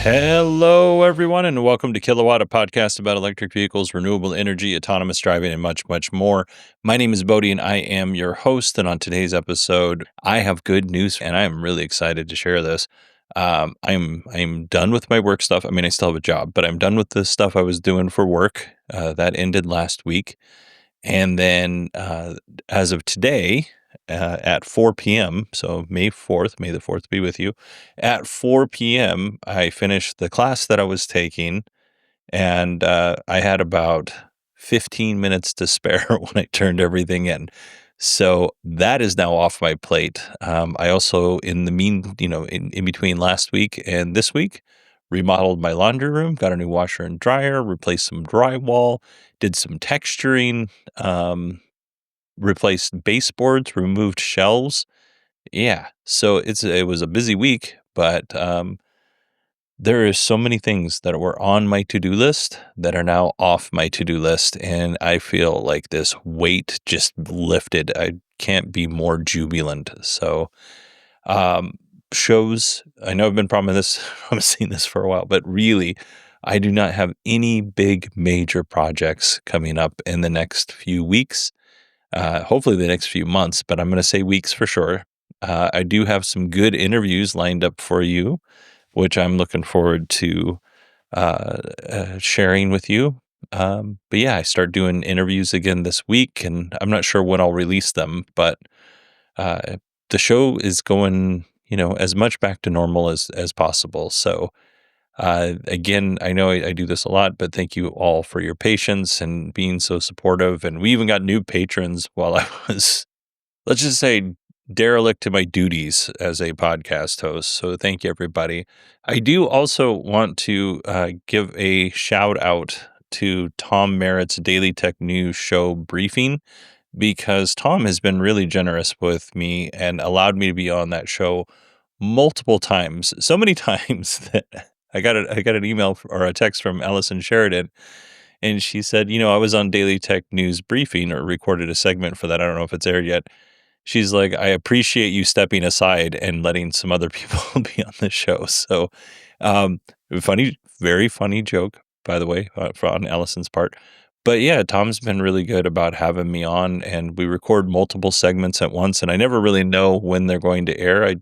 Hello, everyone, and welcome to Kilowatt, a podcast about electric vehicles, renewable energy, autonomous driving, and much, much more. My name is Bodie, and I am your host. And on today's episode, I have good news, and I am really excited to share this. I'm done with my work stuff. I mean, I still have a job, but I'm done with the stuff I was doing for work. That ended last week. And then as of today, at 4 p.m., so May the 4th be with you. At 4 p.m., I finished the class that I was taking, and I had about 15 minutes to spare when I turned everything in. So that is now off my plate. I also, in between last week and this week, remodeled my laundry room, got a new washer and dryer, replaced some drywall, did some texturing, replaced baseboards, removed shelves. Yeah, so it was a busy week, but there is so many things that were on my to-do list that are now off my to-do list, and I feel like this weight just lifted. I can't be more jubilant. So, shows, I know I've been promising this for a while, but really, I do not have any big major projects coming up in the next few weeks. Hopefully the next few months, but I'm going to say weeks for sure. I do have some good interviews lined up for you, which I'm looking forward to sharing with you. But yeah, I start doing interviews again this week, and I'm not sure when I'll release them, but the show is going, as much back to normal as possible. So again, I know I do this a lot, but thank you all for your patience and being so supportive. And we even got new patrons while I was, let's just say, derelict to my duties as a podcast host. So thank you, everybody. I do also want to give a shout out to Tom Merritt's Daily Tech News Show briefing, because Tom has been really generous with me and allowed me to be on that show multiple times. So many times that I got an email or a text from Allison Sheridan, and she said, I was on Daily Tech News Briefing, or recorded a segment for that. I don't know if it's aired yet. She's like, I appreciate you stepping aside and letting some other people be on the show. So, very funny joke, by the way, on Allison's part. But yeah, Tom's been really good about having me on, and we record multiple segments at once, and I never really know when they're going to air.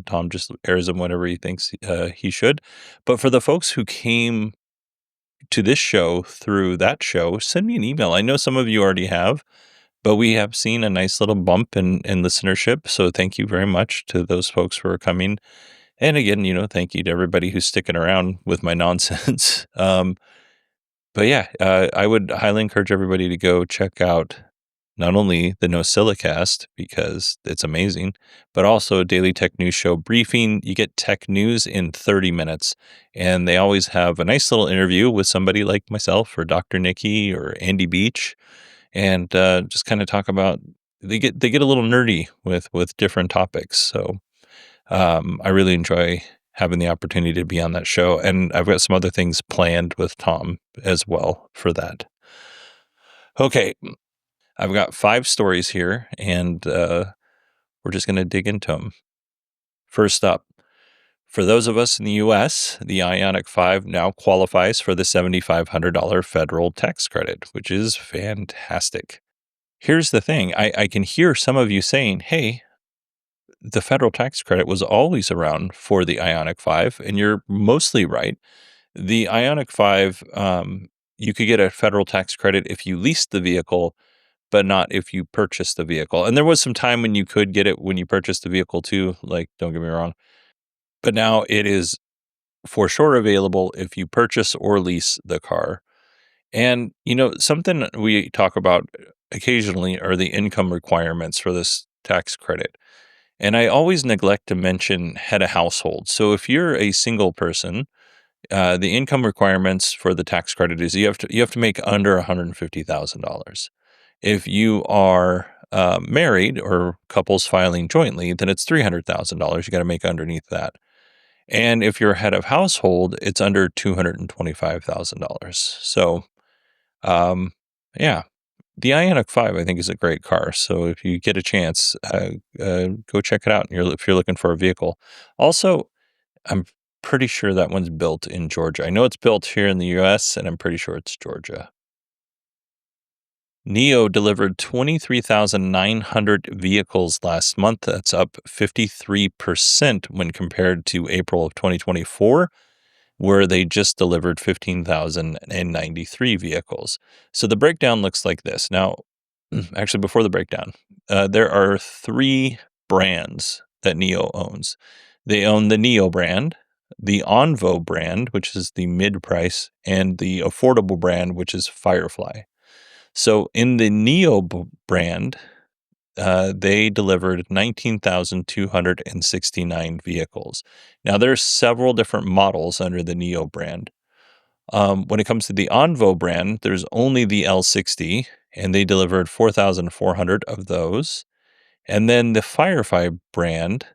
Tom just airs them whenever he thinks he should. But for the folks who came to this show through that show, send me an email. I know some of you already have, but we have seen a nice little bump in listenership. So thank you very much to those folks who are coming. And again, thank you to everybody who's sticking around with my nonsense. But yeah, I would highly encourage everybody to go check out not only the No Silicast, because it's amazing, but also Daily Tech News Show Briefing. You get tech news in 30 minutes, and they always have a nice little interview with somebody like myself or Dr. Nikki or Andy Beach, and just kind of talk about, they get a little nerdy with different topics. So I really enjoy having the opportunity to be on that show, and I've got some other things planned with Tom as well for that. Okay, I've got 5 stories here, and we're just going to dig into them. First up, for those of us in the U.S., the IONIQ 5 now qualifies for the $7,500 federal tax credit, which is fantastic. Here's the thing. I can hear some of you saying, hey, the federal tax credit was always around for the IONIQ 5, and you're mostly right. The IONIQ 5, you could get a federal tax credit if you leased the vehicle, but not if you purchased the vehicle. And there was some time when you could get it when you purchased the vehicle too, like, don't get me wrong. But now it is for sure available if you purchase or lease the car. And, something we talk about occasionally are the income requirements for this tax credit. And I always neglect to mention head of household. So if you're a single person, the income requirements for the tax credit is you have to make under $150,000. If you are married or couples filing jointly, then it's $300,000. You got to make underneath that. And if you're head of household, it's under $225,000. So, yeah, the IONIQ 5, I think, is a great car. So if you get a chance, go check it out if you're looking for a vehicle. Also, I'm pretty sure that one's built in Georgia. I know it's built here in the US, and I'm pretty sure it's Georgia. NIO delivered 23,900 vehicles last month. That's up 53% when compared to April of 2024, where they just delivered 15,093 vehicles. So the breakdown looks like this. Now, actually, before the breakdown, there are three brands that NIO owns. They own the NIO brand, the Envo brand, which is the mid price, and the affordable brand, which is Firefly. So in the NIO brand, they delivered 19,269 vehicles. Now, there's several different models under the NIO brand. When it comes to the Envo brand, there's only the L60, and they delivered 4,400 of those. And then the Firefly brand,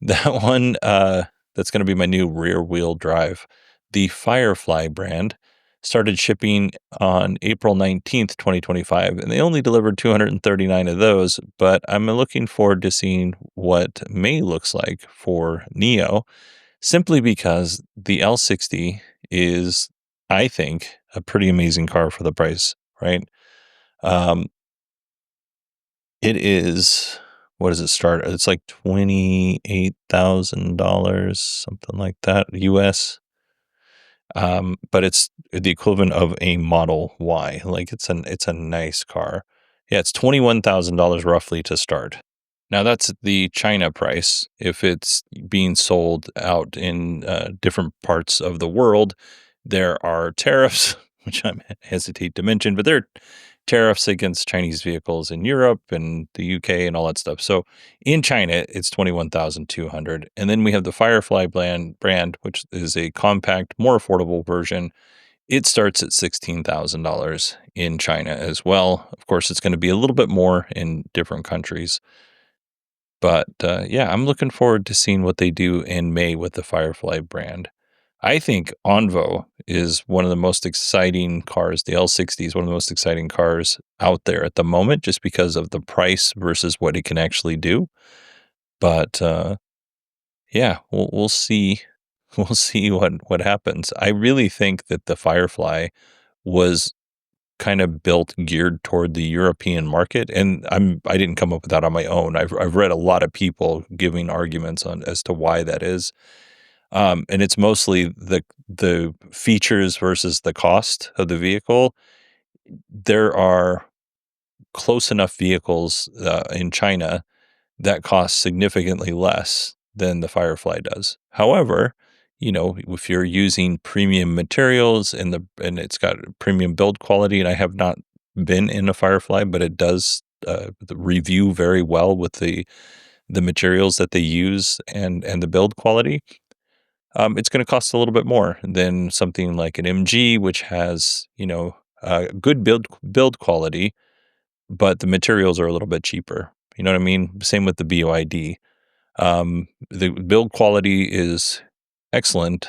that one, that's gonna be my new rear-wheel drive. The Firefly brand started shipping on April 19th, 2025, and they only delivered 239 of those, but I'm looking forward to seeing what May looks like for NIO, simply because the L60 is, I think, a pretty amazing car for the price, right? Um, it is what does it start? It's like $28,000, something like that, US. But it's the equivalent of a Model Y. Like it's a nice car. Yeah, it's $21,000 roughly to start. Now that's the China price. If it's being sold out in different parts of the world, there are tariffs, which I hesitate to mention, but there are tariffs against Chinese vehicles in Europe and the UK and all that stuff. So in China, it's 21,200, and then we have the Firefly brand, which is a compact, more affordable version. It starts at $16,000 in China as well. Of course, it's going to be a little bit more in different countries. But, yeah, I'm looking forward to seeing what they do in May with the Firefly brand. I think Envo is one of the most exciting cars. The L60 is one of the most exciting cars out there at the moment just because of the price versus what it can actually do. But, yeah, we'll see. We'll see what happens. I really think that the Firefly was kind of built geared toward the European market, and I didn't come up with that on my own. I've read a lot of people giving arguments on as to why that is. And it's mostly the features versus the cost of the vehicle. There are close enough vehicles in China that cost significantly less than the Firefly does. However, if you're using premium materials and it's got premium build quality, and I have not been in a Firefly, but it does review very well with the materials that they use and the build quality. It's going to cost a little bit more than something like an MG, which has good build quality, but the materials are a little bit cheaper. You know what I mean? Same with the BYD. The build quality is excellent,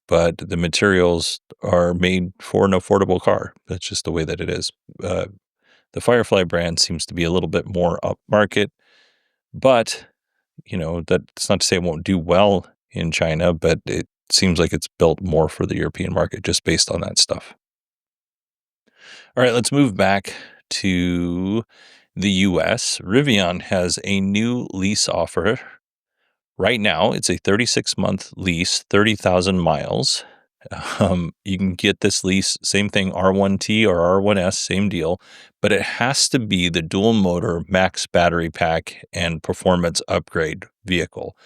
but the materials are made for an affordable car. That's just the way that it is. The Firefly brand seems to be a little bit more upmarket, but that's not to say it won't do well in China, but it seems like it's built more for the European market just based on that stuff. All right, let's move back to the US. Rivian has a new lease offer. Right now, it's a 36-month lease, 30,000 miles. You can get this lease, same thing, R1T or R1S, same deal, but it has to be the dual motor max battery pack and performance upgrade vehicle.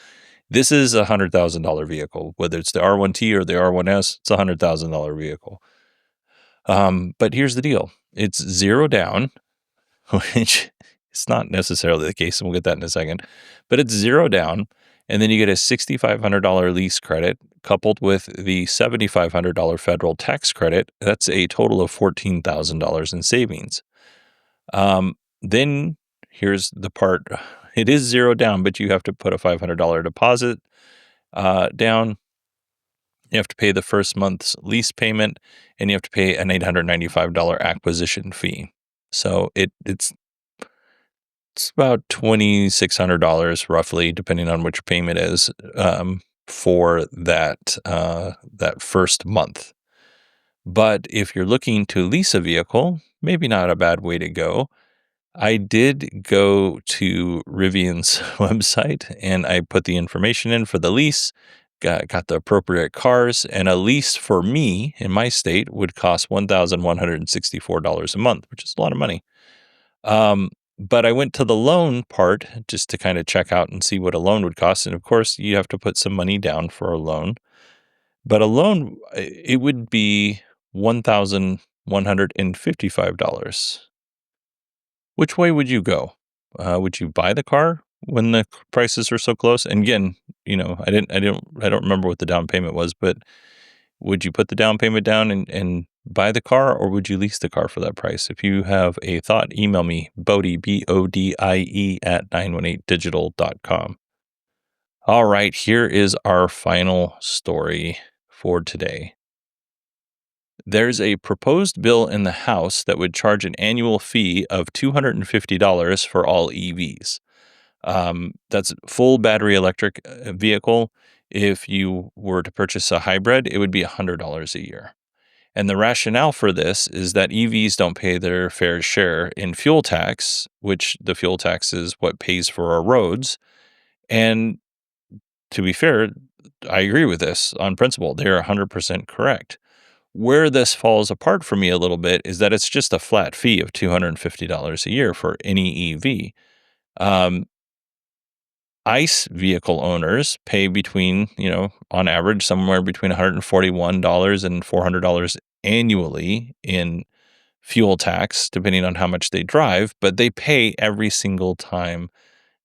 This is a $100,000 vehicle, whether it's the R1T or the R1S, it's a $100,000 vehicle. But here's the deal. It's zero down, which is not necessarily the case, and we'll get that in a second, but it's zero down, and then you get a $6,500 lease credit coupled with the $7,500 federal tax credit. That's a total of $14,000 in savings. Then here's the part. It is zero down, but you have to put a $500 deposit down. You have to pay the first month's lease payment, and you have to pay an $895 acquisition fee. So it's It's about $2,600 roughly, depending on which payment is, for that first month. But if you're looking to lease a vehicle, maybe not a bad way to go. I did go to Rivian's website and I put the information in for the lease, got the appropriate cars, and a lease for me in my state would cost $1,164 a month, which is a lot of money. But I went to the loan part just to kind of check out and see what a loan would cost. And of course, you have to put some money down for a loan. But a loan, it would be $1,155. Which way would you go? Would you buy the car when the prices are so close? And again, I don't remember what the down payment was, but would you put the down payment down and buy the car, or would you lease the car for that price? If you have a thought, email me, Bodie, Bodie, at 918digital.com. All right, here is our final story for today. There's a proposed bill in the House that would charge an annual fee of $250 for all EVs. That's full battery electric vehicle. If you were to purchase a hybrid, it would be $100 a year. And the rationale for this is that EVs don't pay their fair share in fuel tax, which the fuel tax is what pays for our roads. And to be fair, I agree with this on principle. They're 100% correct. Where this falls apart for me a little bit is that it's just a flat fee of $250 a year for any EV. ICE vehicle owners pay between, on average, somewhere between $141 and $400 annually in fuel tax, depending on how much they drive, but they pay every single time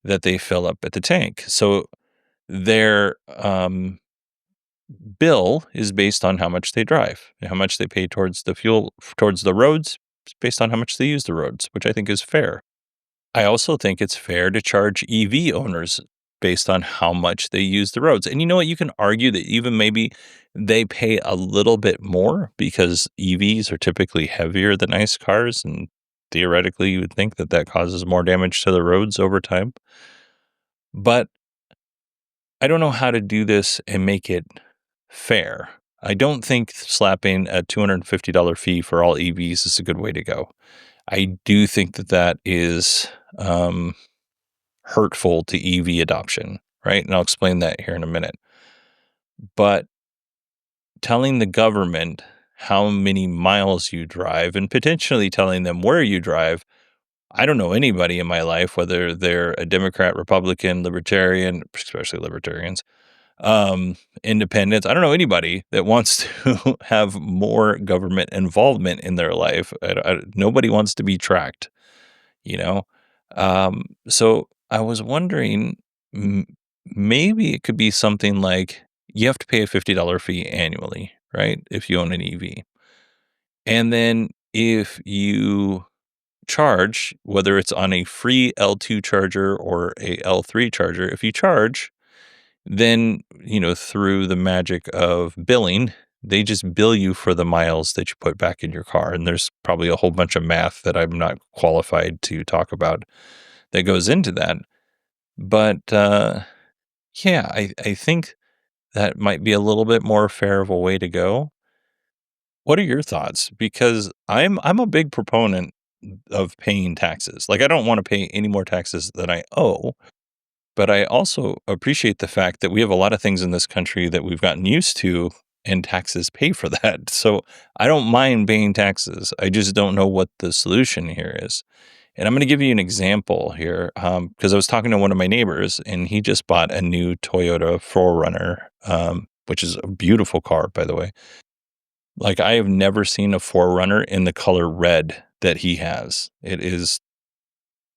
that they fill up at the tank. So their bill is based on how much they drive, how much they pay towards the fuel, towards the roads, it's based on how much they use the roads, which I think is fair. I also think it's fair to charge EV owners based on how much they use the roads. And you know what? You can argue that even maybe they pay a little bit more because EVs are typically heavier than ICE cars. And theoretically, you would think that that causes more damage to the roads over time. But I don't know how to do this and make it fair. I don't think slapping a $250 fee for all EVs is a good way to go. I do think that that is hurtful to EV adoption, right? And I'll explain that here in a minute. But telling the government how many miles you drive and potentially telling them where you drive, I don't know anybody in my life, whether they're a Democrat, Republican, Libertarian, especially Libertarians, independents. I don't know anybody that wants to have more government involvement in their life. Nobody wants to be tracked, you know? So I was wondering, maybe it could be something like you have to pay a $50 fee annually, right? If you own an EV. And then if you charge, whether it's on a free L2 charger or a L3 charger, if you charge, then, through the magic of billing, they just bill you for the miles that you put back in your car. And there's probably a whole bunch of math that I'm not qualified to talk about that goes into that. But yeah, I think that might be a little bit more fair of a way to go. What are your thoughts? Because I'm a big proponent of paying taxes. Like, I don't want to pay any more taxes than I owe. But I also appreciate the fact that we have a lot of things in this country that we've gotten used to, and taxes pay for that. So I don't mind paying taxes. I just don't know what the solution here is. And I'm going to give you an example here because I was talking to one of my neighbors, and he just bought a new Toyota 4Runner, which is a beautiful car, by the way. Like, I have never seen a 4Runner in the color red that he has. It is,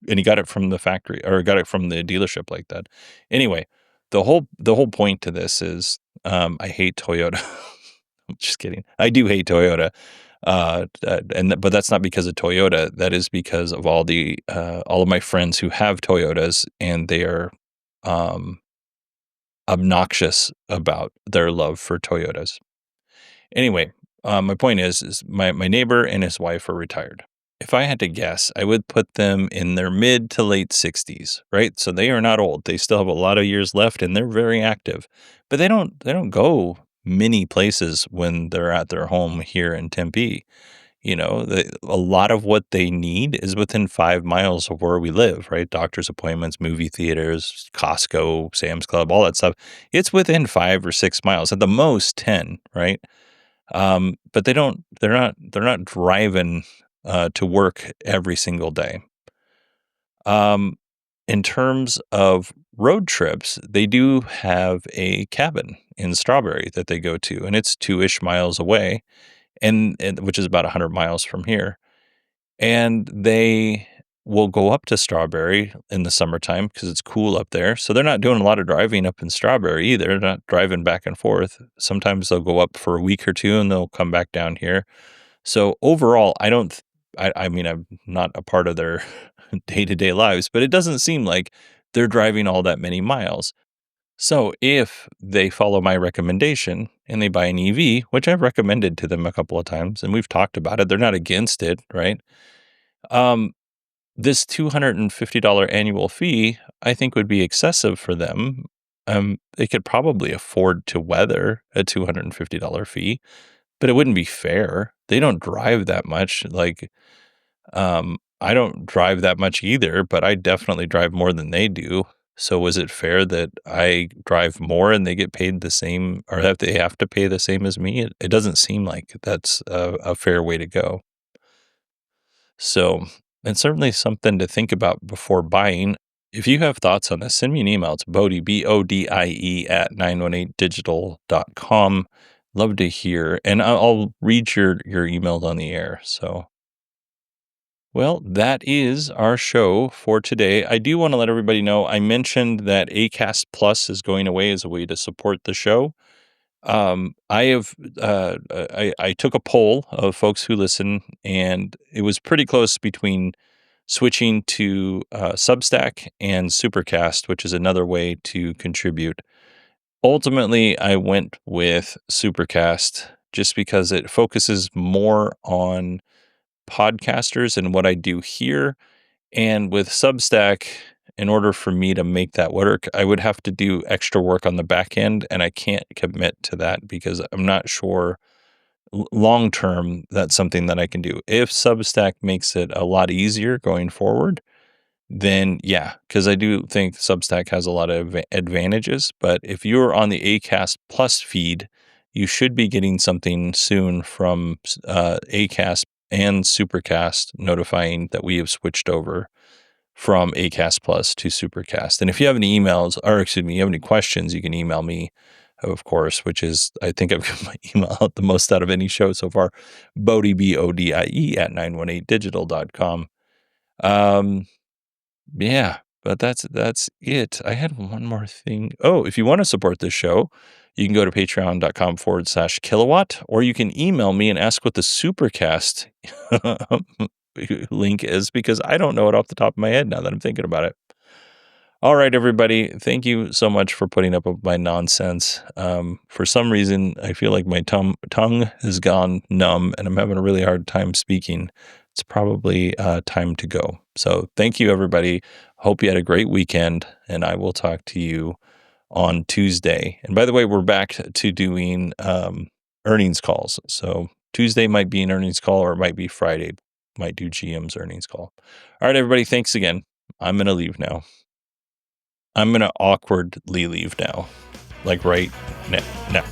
and he got it from the factory, or got it from the dealership like that. Anyway, the whole point to this is I hate Toyota. I'm just kidding. I do hate Toyota. But that's not because of Toyota. That is because of all of my friends who have Toyotas, and they are obnoxious about their love for Toyotas. Anyway, my point is my neighbor and his wife are retired. If I had to guess, I would put them in their mid to late 60s, right? So they are not old. They still have a lot of years left and they're very active. But they don't go many places when they're at their home here in Tempe. A lot of what they need is within 5 miles of where we live, right? Doctor's appointments, movie theaters, Costco, Sam's Club, all that stuff. It's within 5 or 6 miles, at the most 10, right? But they're not driving to work every single day. Um, in terms of road trips, they do have a cabin in Strawberry that they go to, and it's 2-ish miles away, and which is about 100 miles from here. And they will go up to Strawberry in the summertime because it's cool up there. So they're not doing a lot of driving up in Strawberry either. They're not driving back and forth. Sometimes they'll go up for a week or two and they'll come back down here. So overall, I don't, th- I mean, I'm not a part of their day to day lives, but it doesn't seem like they're driving all that many miles. So if they follow my recommendation and they buy an EV, which I've recommended to them a couple of times and we've talked about it, they're not against it, right? Um, this $250 annual fee, I think, would be excessive for them. They could probably afford to weather a $250 fee, but it wouldn't be fair. They don't drive that much. I don't drive that much either, but I definitely drive more than they do. So is it fair that I drive more and they get paid the same, or that they have to pay the same as me? It doesn't seem like that's a fair way to go. So it's certainly something to think about before buying. If you have thoughts on this, send me an email. It's Bodie, Bodie, at 918digital.com. Love to hear. And I'll read your emails on the air. So, well, that is our show for today. I do want to let everybody know I mentioned that Acast Plus is going away as a way to support the show. I have I took a poll of folks who listen, and it was pretty close between switching to Substack and Supercast, which is another way to contribute. Ultimately, I went with Supercast just because it focuses more on podcasters and what I do here. And with Substack, in order for me to make that work, I would have to do extra work on the back end, and I can't commit to that because I'm not sure long term that's something that I can do. If Substack makes it a lot easier going forward, then yeah, because I do think Substack has a lot of advantages. But if you're on the Acast Plus feed, you should be getting something soon from Acast and Supercast notifying that we have switched over from Acast Plus to Supercast. And if you have any emails, or excuse me, you have any questions, you can email me, of course, which is, I think I've given my email out the most out of any show so far, Bodie, Bodie, at 918digital.com. Um, yeah, but that's it. I had one more thing. Oh, if you want to support this show, you can go to patreon.com/kilowatt, or you can email me and ask what the Supercast link is because I don't know it off the top of my head now that I'm thinking about it. All right, everybody. Thank you so much for putting up with my nonsense. For some reason, I feel like my tongue has gone numb and I'm having a really hard time speaking. It's probably time to go. So thank you, everybody. Hope you had a great weekend, and I will talk to you on Tuesday. And by the way, we're back to doing earnings calls. So Tuesday might be an earnings call, or it might be Friday. Might do GM's earnings call. All right, everybody. Thanks again. I'm going to leave now. I'm going to awkwardly leave now, like right now.